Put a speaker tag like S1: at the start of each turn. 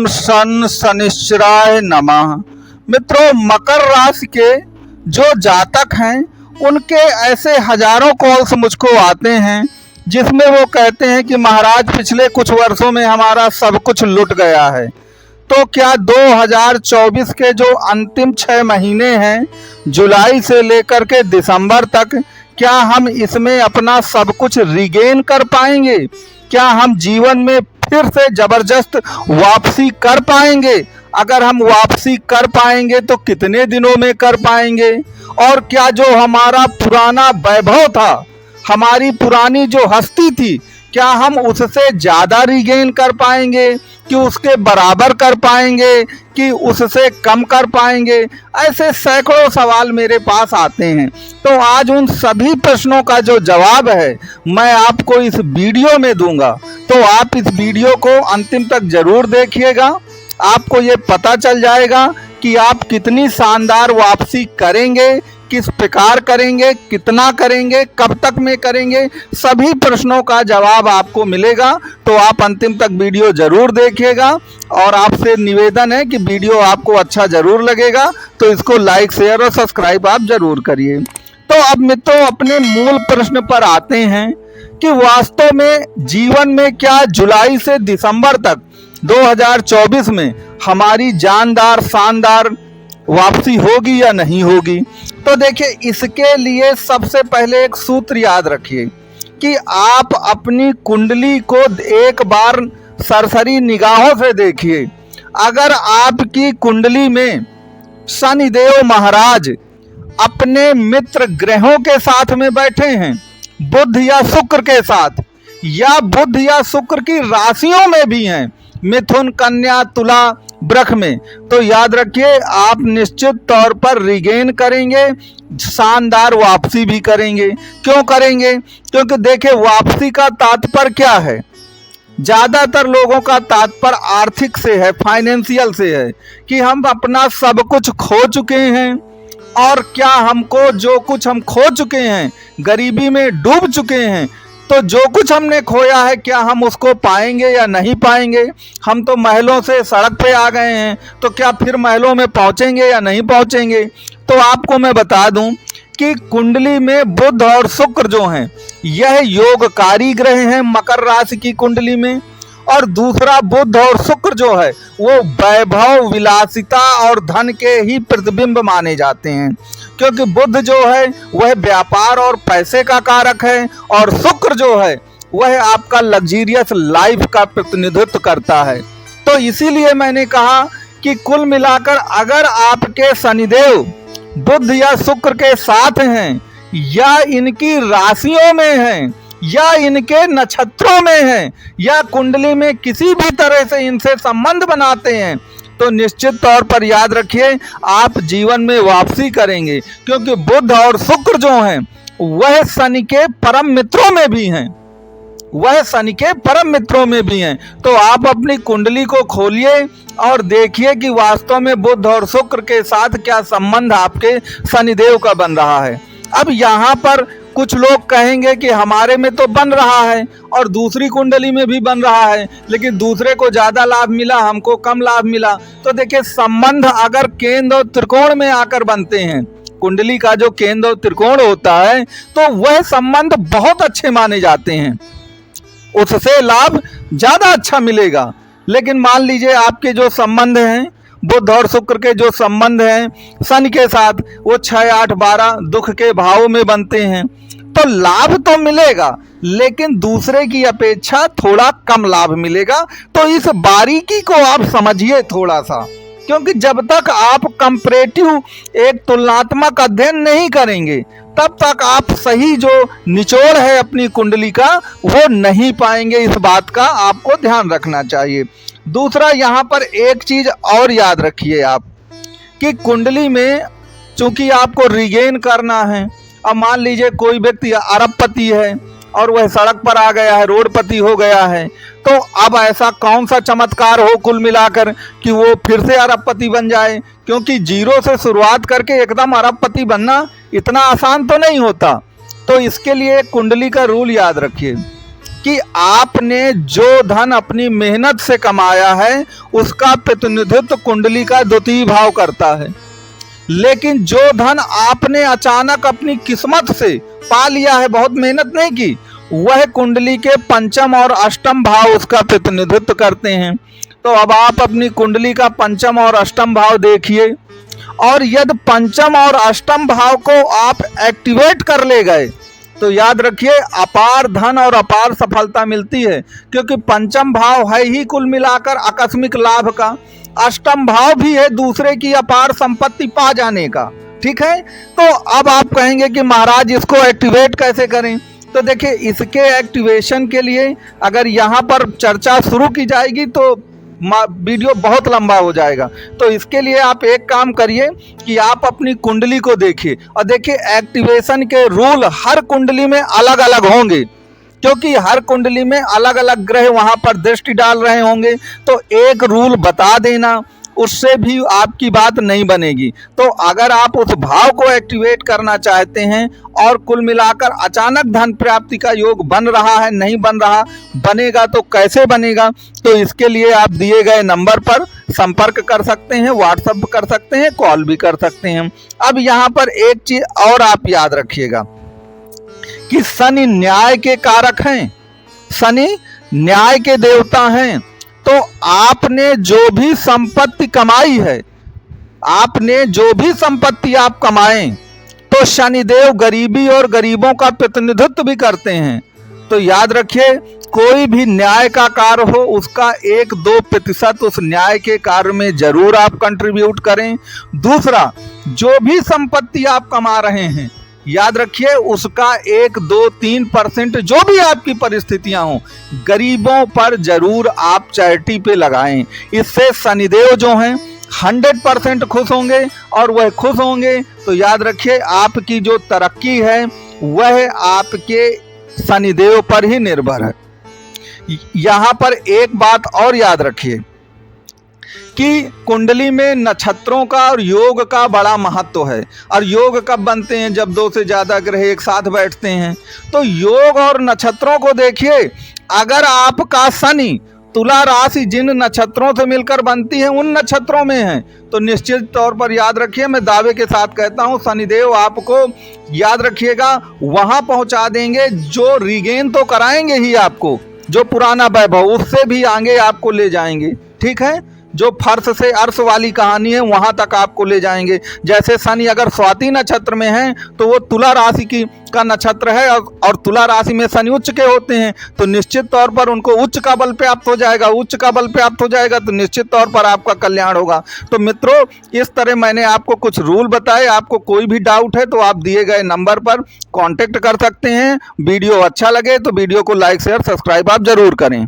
S1: शन शनिश्चराय नमः। मित्रों, मकर राशि के जो जातक हैं उनके ऐसे हजारों कॉल्स मुझको आते हैं जिसमें वो कहते हैं कि महाराज पिछले कुछ वर्षों में हमारा सब कुछ लुट गया है। तो क्या 2024 के जो अंतिम 6 महीने हैं, जुलाई से लेकर के दिसंबर तक, क्या हम इसमें अपना सब कुछ रिगेन कर पाएंगे? क्या हम जीवन में फिर से जबरदस्त वापसी कर पाएंगे? अगर हम वापसी कर पाएंगे तो कितने दिनों में कर पाएंगे? और क्या जो हमारा पुराना वैभव था, हमारी पुरानी जो हस्ती थी, क्या हम उससे ज़्यादा रिगेन कर पाएंगे कि उसके बराबर कर पाएंगे कि उससे कम कर पाएंगे? ऐसे सैकड़ों सवाल मेरे पास आते हैं। तो आज उन सभी प्रश्नों का जो जवाब है मैं आपको इस वीडियो में दूंगा। तो आप इस वीडियो को अंतिम तक जरूर देखिएगा। आपको ये पता चल जाएगा कि आप कितनी शानदार वापसी करेंगे, किस प्रकार करेंगे, कितना करेंगे, कब तक में करेंगे, सभी प्रश्नों का जवाब आपको मिलेगा। तो आप अंतिम तक वीडियो जरूर देखिएगा और आपसे निवेदन है कि वीडियो आपको अच्छा जरूर लगेगा तो इसको लाइक, शेयर और सब्सक्राइब आप जरूर करिए। तो अब मित्रों, अपने मूल प्रश्न पर आते हैं कि वास्तव में जीवन में क्या जुलाई से दिसंबर तक 2024 में हमारी जानदार शानदार वापसी होगी या नहीं होगी? तो देखिए, इसके लिए सबसे पहले एक सूत्र याद रखिए कि आप अपनी कुंडली को एक बार सरसरी निगाहों से देखिए। अगर आपकी कुंडली में शनिदेव महाराज अपने मित्र ग्रहों के साथ में बैठे हैं, बुध या शुक्र के साथ, या बुध या शुक्र की राशियों में भी हैं, मिथुन, कन्या, तुला, वृष में, तो याद रखिए आप निश्चित तौर पर रिगेन करेंगे, शानदार वापसी भी करेंगे। क्यों करेंगे? क्योंकि देखिए, वापसी का तात्पर्य क्या है? ज्यादातर लोगों का तात्पर्य आर्थिक से है, फाइनेंशियल से है कि हम अपना सब कुछ खो चुके हैं और क्या हमको जो कुछ हम खो चुके हैं, गरीबी में डूब चुके हैं, तो जो कुछ हमने खोया है क्या हम उसको पाएंगे या नहीं पाएंगे? हम तो महलों से सड़क पे आ गए हैं, तो क्या फिर महलों में पहुंचेंगे या नहीं पहुंचेंगे? तो आपको मैं बता दूं कि कुंडली में बुध और शुक्र जो हैं, यह योगकारी ग्रह हैं मकर राशि की कुंडली में। और दूसरा, बुध और शुक्र जो है वो वैभव, विलासिता और धन के ही प्रतिबिंब माने जाते हैं, क्योंकि बुध जो है वह व्यापार और पैसे का कारक है और शुक्र जो है वह आपका लग्जीरियस लाइफ का प्रतिनिधित्व करता है। तो इसीलिए मैंने कहा कि कुल मिलाकर अगर आपके शनिदेव बुध या शुक्र के साथ हैं, या इनकी राशियों में हैं, या इनके नक्षत्रों में हैं, या कुंडली में किसी भी तरह से इनसे संबंध बनाते हैं, तो निश्चित तौर पर याद रखिए आप जीवन में वापसी करेंगे। क्योंकि बुध और शुक्र जो हैं वह शनि के परम मित्रों में भी हैं, वह शनि के परम मित्रों में भी हैं। तो आप अपनी कुंडली को खोलिए और देखिए कि वास्तव में बुध और शुक्र के साथ क्या संबंध आपके शनिदेव का बन रहा है। अब यहाँ पर कुछ लोग कहेंगे कि हमारे में तो बन रहा है और दूसरी कुंडली में भी बन रहा है, लेकिन दूसरे को ज्यादा लाभ मिला, हमको कम लाभ मिला। तो देखिए, संबंध अगर केंद्र और त्रिकोण में आकर बनते हैं, कुंडली का जो केंद्र और त्रिकोण होता है, तो वह संबंध बहुत अच्छे माने जाते हैं, उससे लाभ ज्यादा अच्छा मिलेगा। लेकिन मान लीजिए आपके जो संबंध हैं, बुध और शुक्र के जो संबंध हैं शनि के साथ, वो 6, 8, 12 दुख के भाव में बनते हैं, तो लाभ तो मिलेगा लेकिन दूसरे की अपेक्षा थोड़ा कम लाभ मिलेगा। तो इस बारीकी को आप समझिए थोड़ा सा, क्योंकि जब तक आप कंपैरेटिव एक तुलनात्मक अध्ययन नहीं करेंगे तब तक आप सही जो निचोड़ है अपनी कुंडली का वो नहीं पाएंगे। इस बात का आपको ध्यान रखना चाहिए। दूसरा, यहाँ पर एक चीज और याद रखिए आप कि कुंडली में चूंकि आपको रिगेन करना है, अब मान लीजिए कोई व्यक्ति अरबपति है और वह सड़क पर आ गया है, रोडपति हो गया है, तो अब ऐसा कौन सा चमत्कार हो कुल मिलाकर कि वो फिर से अरबपति बन जाए? क्योंकि जीरो से शुरुआत करके एकदम अरबपति बनना इतना आसान तो नहीं होता। तो इसके लिए कुंडली का रूल याद रखिए कि आपने जो धन अपनी मेहनत से कमाया है उसका प्रतिनिधित्व कुंडली का द्वितीय भाव करता है, लेकिन जो धन आपने अचानक अपनी किस्मत से पा लिया है, बहुत मेहनत नहीं की, वह कुंडली के पंचम और अष्टम भाव उसका प्रतिनिधित्व करते हैं। तो अब आप अपनी कुंडली का पंचम और अष्टम भाव देखिए, और यदि पंचम और अष्टम भाव को आप एक्टिवेट कर ले गए तो याद रखिए अपार धन और अपार सफलता मिलती है, क्योंकि पंचम भाव है ही कुल मिलाकर आकस्मिक लाभ का, अष्टम भाव भी है दूसरे की अपार संपत्ति पा जाने का। ठीक है, तो अब आप कहेंगे कि महाराज इसको एक्टिवेट कैसे करें? तो देखिए, इसके एक्टिवेशन के लिए अगर यहाँ पर चर्चा शुरू की जाएगी तो वीडियो बहुत लंबा हो जाएगा। तो इसके लिए आप एक काम करिए कि आप अपनी कुंडली को देखिए और देखिए एक्टिवेशन के रूल हर कुंडली में अलग अलग होंगे, क्योंकि हर कुंडली में अलग अलग ग्रह वहां पर दृष्टि डाल रहे होंगे। तो एक रूल बता देना, उससे भी आपकी बात नहीं बनेगी। तो अगर आप उस भाव को एक्टिवेट करना चाहते हैं और कुल मिलाकर अचानक धन प्राप्ति का योग बन रहा है, नहीं बन रहा, बनेगा तो कैसे बनेगा? तो इसके लिए आप दिए गए नंबर पर संपर्क कर सकते हैं, व्हाट्सएप कर सकते हैं, कॉल भी कर सकते हैं। अब यहाँ पर एक चीज और आप याद रखिएगा कि शनि न्याय के कारक हैं, शनि न्याय के देवता हैं। तो आपने जो भी संपत्ति कमाई है, आपने जो भी संपत्ति आप कमाएं, तो शनिदेव गरीबी और गरीबों का प्रतिनिधित्व भी करते हैं। तो याद रखिए, कोई भी न्याय का कार्य हो उसका 1-2% उस न्याय के कार्य में जरूर आप कंट्रीब्यूट करें। दूसरा, जो भी संपत्ति आप कमा रहे हैं, याद रखिए उसका 1-2-3% जो भी आपकी परिस्थितियां हो, गरीबों पर जरूर आप चैरिटी पे लगाएं। इससे शनिदेव जो हैं 100% खुश होंगे, और वह खुश होंगे तो याद रखिए आपकी जो तरक्की है वह आपके शनिदेव पर ही निर्भर है। यहाँ पर एक बात और याद रखिए कि कुंडली में नक्षत्रों का और योग का बड़ा महत्व है। और योग कब बनते हैं? जब 2 से ज़्यादा ग्रह एक साथ बैठते हैं। तो योग और नक्षत्रों को देखिए, अगर आपका शनि तुला राशि जिन नक्षत्रों से मिलकर बनती है उन नक्षत्रों में है, तो निश्चित तौर पर याद रखिए, मैं दावे के साथ कहता हूँ शनिदेव आपको, याद रखिएगा, वहाँ पहुँचा देंगे जो रिगेन तो कराएंगे ही आपको, जो पुराना वैभव उससे भी आगे आपको ले जाएंगे। ठीक है, जो फर्श से अर्श वाली कहानी है वहां तक आपको ले जाएंगे। जैसे शनि अगर स्वाति नक्षत्र में है तो वो तुला राशि का नक्षत्र है, और तुला राशि में शनि उच्च के होते हैं, तो निश्चित तौर पर उनको उच्च का बल प्राप्त हो जाएगा, उच्च का बल प्राप्त हो जाएगा तो निश्चित तौर पर आपका कल्याण होगा। तो मित्रों, इस तरह मैंने आपको कुछ रूल बताए। आपको कोई भी डाउट है तो आप दिए गए नंबर पर कॉन्टेक्ट कर सकते हैं। वीडियो अच्छा लगे तो वीडियो को लाइक शेयर सब्सक्राइब आप जरूर करें।